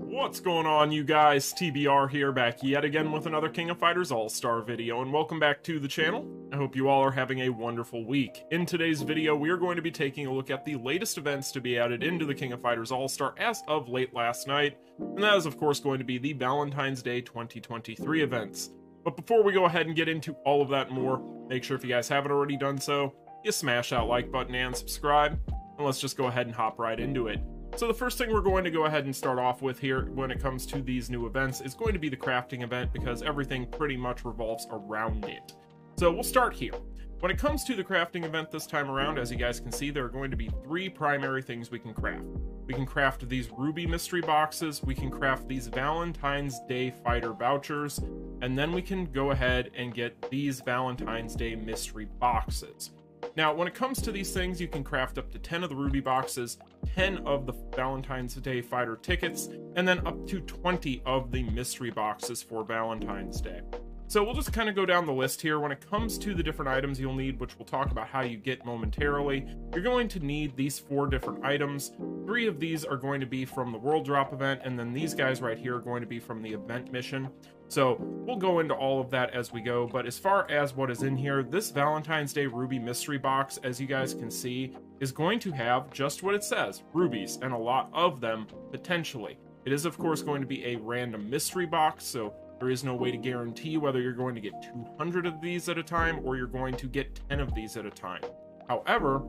What's going on, you guys? TBR here, back yet again with another King of Fighters All-Star video, and welcome back to the channel. I hope you all are having a wonderful week. In today's video, we are going to be taking a look at the latest events to be added into the King of Fighters All-Star as of late last night, and that is of course going to be the Valentine's Day 2023 events. But before we go ahead and get into all of that and more, make sure if you guys haven't already done so, you smash that like button and subscribe, and let's just go ahead and hop right into it. So the first thing we're going to go ahead and start off with here when it comes to these new events is going to be the crafting event, because everything pretty much revolves around it. So we'll start here. When it comes to the crafting event this time around, as you guys can see, there are going to be three primary things we can craft. We can craft these Ruby mystery boxes, we can craft these Valentine's Day fighter vouchers, and then we can go ahead and get these Valentine's Day mystery boxes. Now, when it comes to these things, you can craft up to 10 of the Ruby boxes, 10 of the Valentine's Day fighter tickets, and then up to 20 of the mystery boxes for Valentine's Day. So we'll just kind of go down the list here. When it comes to the different items you'll need, which we'll talk about how you get momentarily, you're going to need these 4 different items. 3 of these are going to be from the World Drop event, and then these guys right here are going to be from the event mission. So we'll go into all of that as we go, but as far as what is in here, this Valentine's Day Ruby mystery box, as you guys can see, is going to have just what it says, rubies, and a lot of them, potentially. It is, of course, going to be a random mystery box, so there is no way to guarantee whether you're going to get 200 of these at a time or you're going to get 10 of these at a time. However,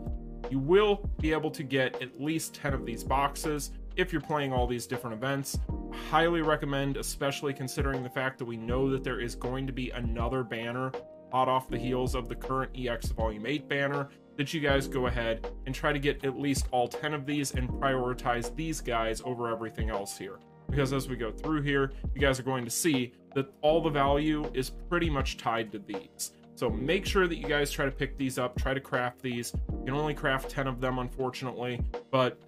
you will be able to get at least 10 of these boxes if you're playing all these different events. Highly recommend, especially considering the fact that we know that there is going to be another banner hot off the heels of the current EX Volume 8 banner, that you guys go ahead and try to get at least all 10 of these and prioritize these guys over everything else here. Because as we go through here, you guys are going to see that all the value is pretty much tied to these. So make sure that you guys try to pick these up, try to craft these. You can only craft 10 of them, unfortunately, but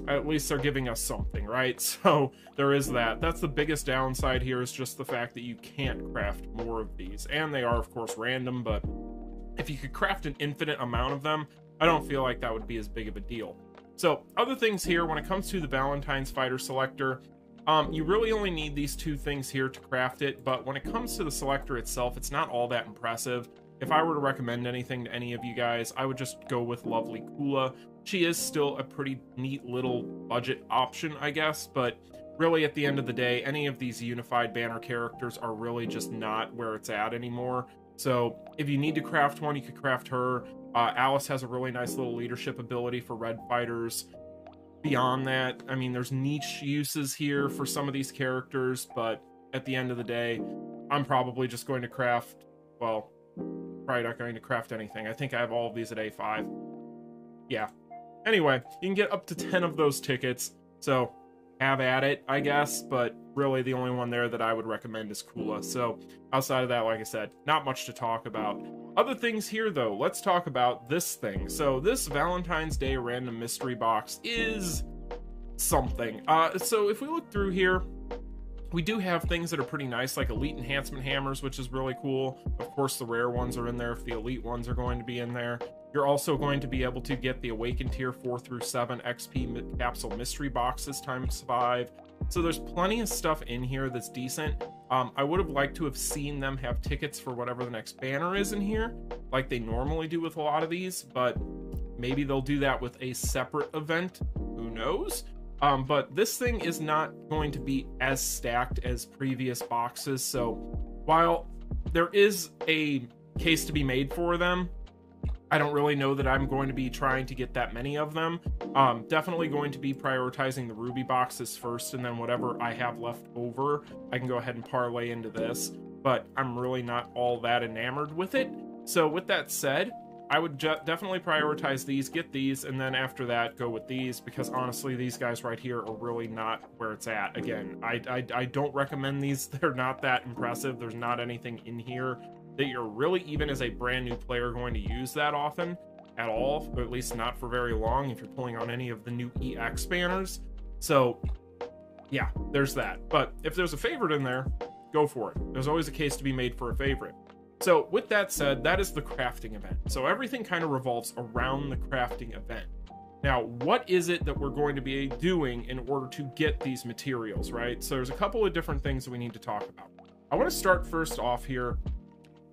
at least they're giving us something, right? So there is that. That's the biggest downside here, is just the fact that you can't craft more of these. And they are, of course, random, but if you could craft an infinite amount of them, I don't feel like that would be as big of a deal. So other things here, when it comes to the Valentine's Fighter Selector, you really only need these 2 things here to craft it, but when it comes to the Selector itself, it's not all that impressive. If I were to recommend anything to any of you guys, I would just go with Lovely Kula. She is still a pretty neat little budget option, I guess, but really at the end of the day, any of these unified banner characters are really just not where it's at anymore. So if you need to craft one, you could craft her. Alice has a really nice little leadership ability for red fighters. Beyond that, I mean, there's niche uses here for some of these characters, but at the end of the day, I'm probably just going to craft, well, probably not going to craft anything. I think I have all of these at A5. Yeah. Anyway, you can get up to 10 of those tickets, so have at it, I guess, but really the only one there that I would recommend is Kula. So outside of that, like I said, not much to talk about. Other things here, though, let's talk about this thing. So this Valentine's Day random mystery box is something. So if we look through here, we do have things that are pretty nice, like Elite Enhancement Hammers, which is really cool. Of course, the rare ones are in there if the Elite ones are going to be in there. You're also going to be able to get the Awakened Tier 4 through 7 XP Capsule Mystery Boxes ×5. So there's plenty of stuff in here that's decent. I would have liked to have seen them have tickets for whatever the next banner is in here, like they normally do with a lot of these, but maybe they'll do that with a separate event. Who knows? But this thing is not going to be as stacked as previous boxes, so while there is a case to be made for them, I don't really know that I'm going to be trying to get that many of them. Definitely going to be prioritizing the Ruby boxes first, and then whatever I have left over, I can go ahead and parlay into this, but I'm really not all that enamored with it. So with that said, I would definitely prioritize these, get these, and then after that, go with these, because honestly, these guys right here are really not where it's at. Again, I don't recommend these. They're not that impressive. There's not anything in here that you're really, even as a brand new player, going to use that often at all, or at least not for very long if you're pulling on any of the new EX banners. So yeah, there's that. But if there's a favorite in there, go for it. There's always a case to be made for a favorite. So with that said, that is the crafting event. So everything kind of revolves around the crafting event. Now, what is it that we're going to be doing in order to get these materials, right? So there's a couple of different things that we need to talk about. I want to start first off here,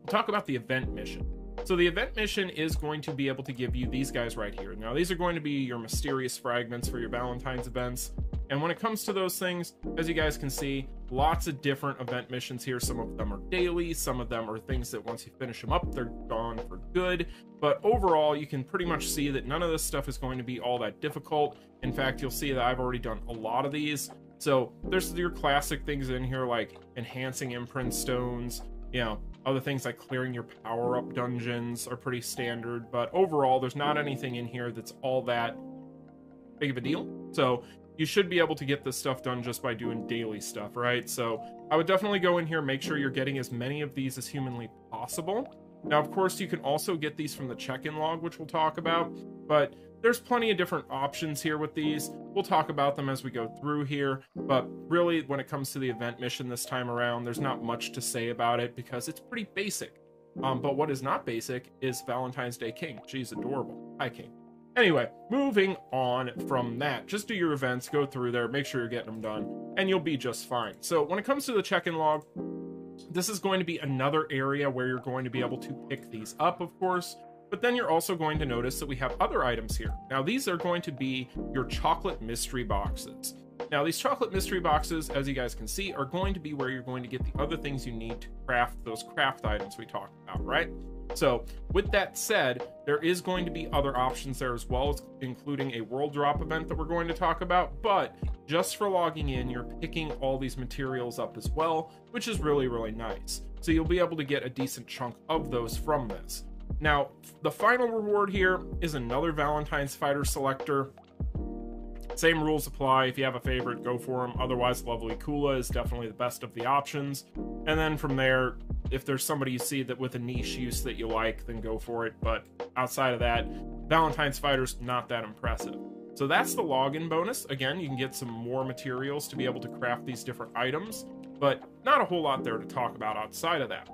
talk about the event mission. So the event mission is going to be able to give you these guys right here. Now, these are going to be your mysterious fragments for your Valentine's events. And when it comes to those things, as you guys can see, lots of different event missions here. Some of them are daily, some of them are things that once you finish them up, they're gone for good. But overall, you can pretty much see that none of this stuff is going to be all that difficult. In fact, you'll see that I've already done a lot of these. So there's your classic things in here, like enhancing imprint stones, you know, other things like clearing your power-up dungeons are pretty standard. But overall, there's not anything in here that's all that big of a deal. So you should be able to get this stuff done just by doing daily stuff, right? So I would definitely go in here, make sure you're getting as many of these as humanly possible. Now, of course, you can also get these from the check-in log, which we'll talk about, but there's plenty of different options here with these. We'll talk about them as we go through here, but really, when it comes to the event mission this time around, there's not much to say about it because it's pretty basic. But what is not basic is Valentine's Day King. She's adorable. Hi, King. Anyway, moving on from that, just do your events, go through there, make sure you're getting them done, and you'll be just fine. So when it comes to the check-in log, this is going to be another area where you're going to be able to pick these up, of course, but then you're also going to notice that we have other items here. Now, these are going to be your chocolate mystery boxes. Now, these chocolate mystery boxes, as you guys can see, are going to be where you're going to get the other things you need to craft those craft items we talked about, right? So with that said, there is going to be other options there as well, including a world drop event that we're going to talk about, but just for logging in, you're picking all these materials up as well, which is really, really nice. So you'll be able to get a decent chunk of those from this. Now, the final reward here is another Valentine's Fighter Selector. Same rules apply. If you have a favorite, go for them. Otherwise, Lovely Kula is definitely the best of the options. And then from there, if there's somebody you see that with a niche use that you like, then go for it. But outside of that, Valentine's Fighter's not that impressive. So that's the login bonus. Again, you can get some more materials to be able to craft these different items, but not a whole lot there to talk about outside of that.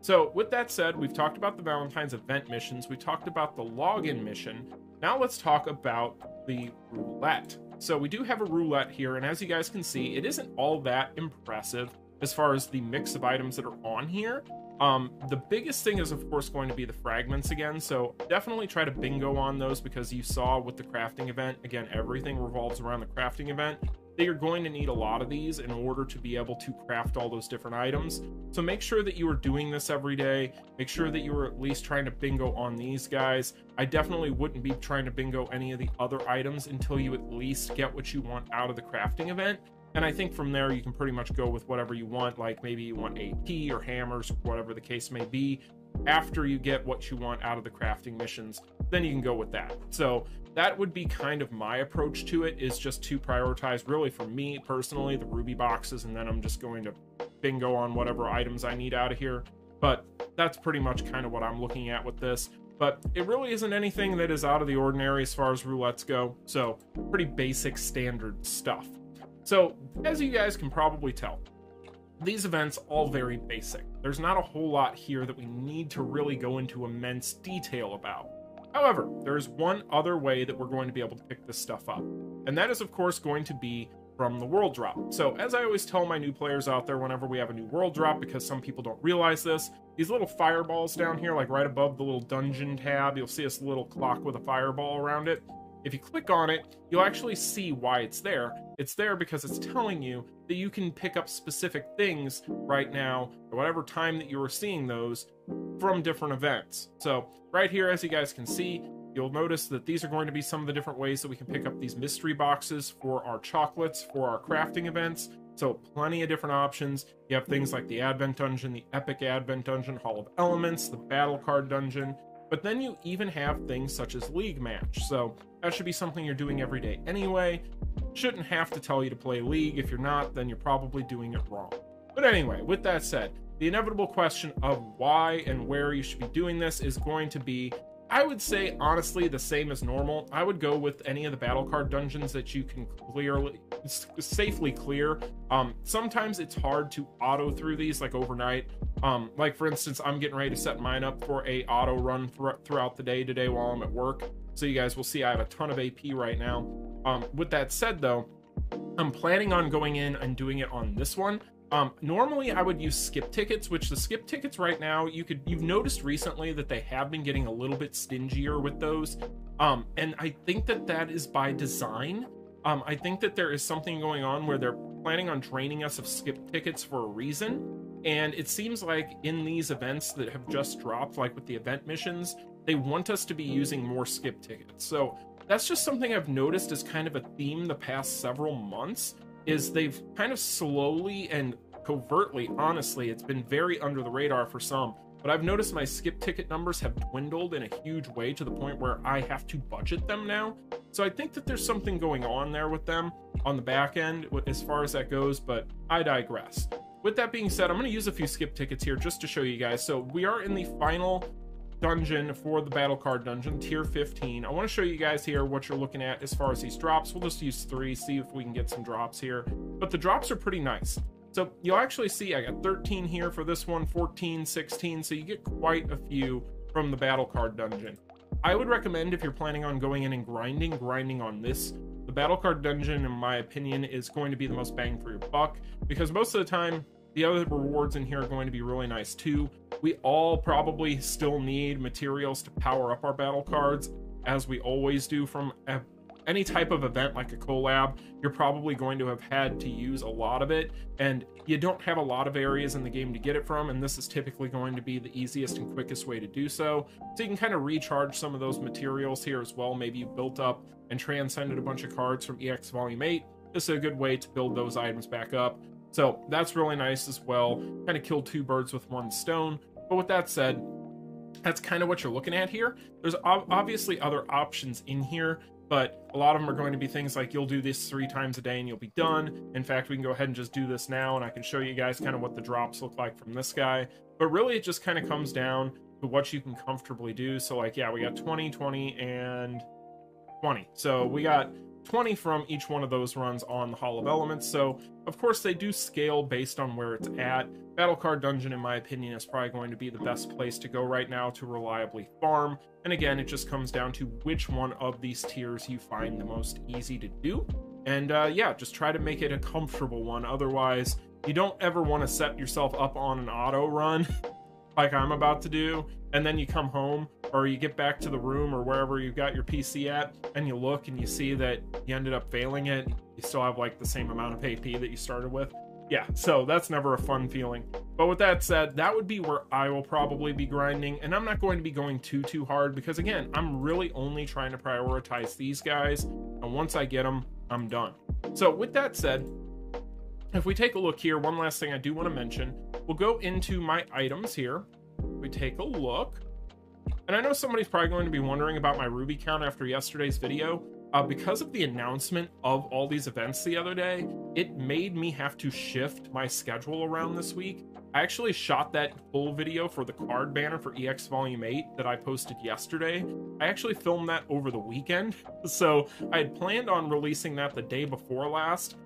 So with that said, we've talked about the Valentine's event missions. We talked about the login mission. Now let's talk about the roulette. So we do have a roulette here, and as you guys can see, it isn't all that impressive as far as the mix of items that are on here. The biggest thing is, of course, going to be the fragments again, so definitely try to bingo on those, because you saw with the crafting event, again, everything revolves around the crafting event, that you're going to need a lot of these in order to be able to craft all those different items. So make sure that you are doing this every day. Make sure that you are at least trying to bingo on these guys. I definitely wouldn't be trying to bingo any of the other items until you at least get what you want out of the crafting event. And I think from there, you can pretty much go with whatever you want, like maybe you want AP or hammers, or whatever the case may be. After you get what you want out of the crafting missions, then you can go with that. So that would be kind of my approach to it, is just to prioritize, really for me personally, the ruby boxes, and then I'm just going to bingo on whatever items I need out of here. But that's pretty much kind of what I'm looking at with this. But it really isn't anything that is out of the ordinary as far as roulettes go. So pretty basic standard stuff. So as you guys can probably tell, these events all very basic. There's not a whole lot here that we need to really go into immense detail about. However, there's one other way that we're going to be able to pick this stuff up, and that is, of course, going to be from the world drop. So as I always tell my new players out there whenever we have a new world drop, because some people don't realize this, these little fireballs down here, like right above the little dungeon tab, you'll see this little clock with a fireball around it. If you click on it, you'll actually see why it's there. It's there because it's telling you that you can pick up specific things right now, or whatever time that you are seeing those, from different events. So right here, as you guys can see, you'll notice that these are going to be some of the different ways that we can pick up these mystery boxes for our chocolates, for our crafting events. So plenty of different options. You have things like the Advent Dungeon, the Epic Advent Dungeon, Hall of Elements, the Battle Card Dungeon, but then you even have things such as League Match. So that should be something you're doing every day anyway. Shouldn't have to tell you to play League. If you're not, then you're probably doing it wrong. But anyway, with that said, the inevitable question of why and where you should be doing this is going to be, I would say, honestly, the same as normal. I would go with any of the battle card dungeons that you can safely clear. Sometimes it's hard to auto through these, like overnight. Like for instance, I'm getting ready to set mine up for a auto run throughout the day today while I'm at work. So you guys will see I have a ton of AP right now. With that said though, I'm planning on going in and doing it on this one. Normally I would use skip tickets, which the skip tickets right now, you've noticed recently that they have been getting a little bit stingier with those. And I think that is by design. I think that there is something going on where they're planning on draining us of skip tickets for a reason. And it seems like in these events that have just dropped, like with the event missions, they want us to be using more skip tickets. So that's just something I've noticed as kind of a theme the past several months, is they've kind of slowly and covertly, honestly, it's been very under the radar for some, but I've noticed my skip ticket numbers have dwindled in a huge way to the point where I have to budget them now. So I think that there's something going on there with them on the back end as far as that goes, but I digress. With that being said, I'm going to use a few skip tickets here just to show you guys. So we are in the final dungeon for the battle card dungeon, tier 15. I want to show you guys here what you're looking at as far as these drops. We'll just use 3, see if we can get some drops here, but the drops are pretty nice. So you'll actually see I got 13 here for this one, 14, 16, so you get quite a few from the battle card dungeon. I would recommend, if you're planning on going in and grinding on this, the battle card dungeon, in my opinion, is going to be the most bang for your buck, because most of the time the other rewards in here are going to be really nice too. We all probably still need materials to power up our battle cards, as we always do from any type of event like a collab. You're probably going to have had to use a lot of it, and you don't have a lot of areas in the game to get it from, and this is typically going to be the easiest and quickest way to do so. So you can kind of recharge some of those materials here as well. Maybe you built up and transcended a bunch of cards from EX Volume 8. This is a good way to build those items back up. So that's really nice as well. Kind of kill 2 birds with 1 stone. But with that said, that's kind of what you're looking at here. There's obviously other options in here, but a lot of them are going to be things like you'll do this 3 times a day and you'll be done. In fact, we can go ahead and just do this now, and I can show you guys kind of what the drops look like from this guy. But really, it just kind of comes down to what you can comfortably do. So like, yeah, we got 20, 20, and 20. So we got 20 from each one of those runs on the Hall of Elements. So of course they do scale based on where it's at. Battle Card Dungeon, in my opinion, is probably going to be the best place to go right now to reliably farm. And again, it just comes down to which one of these tiers you find the most easy to do. And yeah, just try to make it a comfortable one. Otherwise, you don't ever want to set yourself up on an auto run like I'm about to do, and then you come home or you get back to the room or wherever you've got your PC at, and you look and you see that you ended up failing it. You still have like the same amount of AP that you started with. Yeah, so that's never a fun feeling. But with that said, that would be where I will probably be grinding, and I'm not going to be going too hard, because again, I'm really only trying to prioritize these guys, and once I get them, I'm done. So with that said, if we take a look here, one last thing I do want to mention, we'll go into my items here. We take a look, and I know somebody's probably going to be wondering about my ruby count after yesterday's video. Because of the announcement of all these events the other day, it made me have to shift my schedule around this week. I actually shot that full video for the card banner for EX Volume 8 that I posted yesterday. I actually filmed that over the weekend, so I had planned on releasing that the day before last.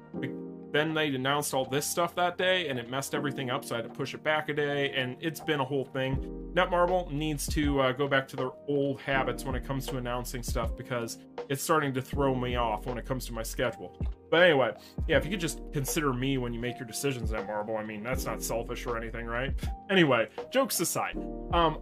Then they announced all this stuff that day, and it messed everything up, so I had to push it back a day, and it's been a whole thing. Netmarble needs to go back to their old habits when it comes to announcing stuff, because it's starting to throw me off when it comes to my schedule. But anyway, yeah, if you could just consider me when you make your decisions, Netmarble. I mean, that's not selfish or anything, right? Anyway, jokes aside,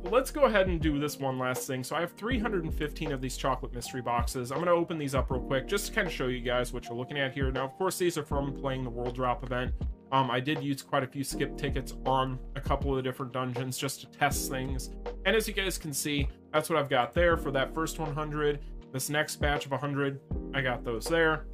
let's go ahead and do this one last thing. So I have 315 of these chocolate mystery boxes. I'm going to open these up real quick just to kind of show you guys what you're looking at here. Now, of course, these are from playing the World Drop event. I did use quite a few skip tickets on a couple of the different dungeons just to test things. And as you guys can see, that's what I've got there for that first 100. This next batch of 100, I got those there.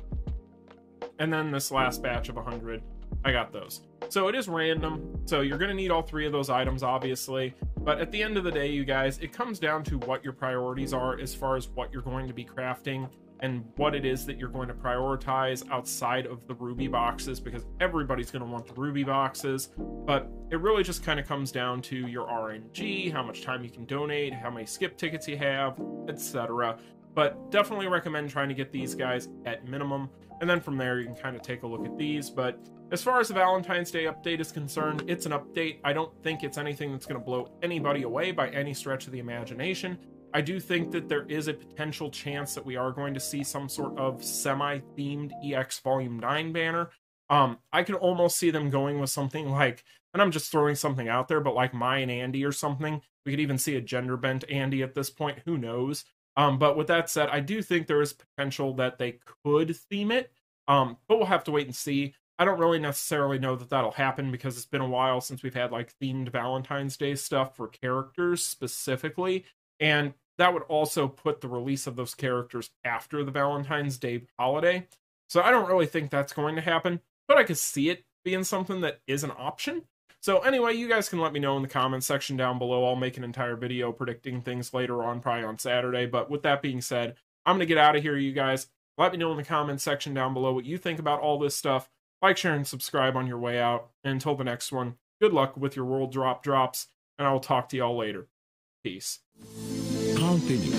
And then this last batch of 100, I got those. So it is random, so you're going to need all 3 of those items, obviously. But at the end of the day, you guys, it comes down to what your priorities are as far as what you're going to be crafting and what it is that you're going to prioritize outside of the ruby boxes, because everybody's going to want the ruby boxes. But it really just kind of comes down to your RNG, how much time you can donate, how many skip tickets you have, etc. But definitely recommend trying to get these guys at minimum, and then from there you can kind of take a look at these. But as far as the Valentine's Day update is concerned, it's an update. I don't think it's anything that's going to blow anybody away by any stretch of the imagination. I do think that there is a potential chance that we are going to see some sort of semi-themed EX Volume 9 banner. I could almost see them going with something like, and I'm just throwing something out there, but like My and Andy or something. We could even see a gender-bent Andy at this point, who knows? But with that said, I do think there is potential that they could theme it, but we'll have to wait and see. I don't really necessarily know that that'll happen because it's been a while since we've had like themed Valentine's Day stuff for characters specifically, and that would also put the release of those characters after the Valentine's Day holiday. So I don't really think that's going to happen, but I could see it being something that is an option. So anyway, you guys can let me know in the comments section down below. I'll make an entire video predicting things later on, probably on Saturday. But with that being said, I'm going to get out of here, you guys. Let me know in the comments section down below what you think about all this stuff. Like, share, and subscribe on your way out. And until the next one, good luck with your world drops, and I will talk to y'all later. Peace. Continue.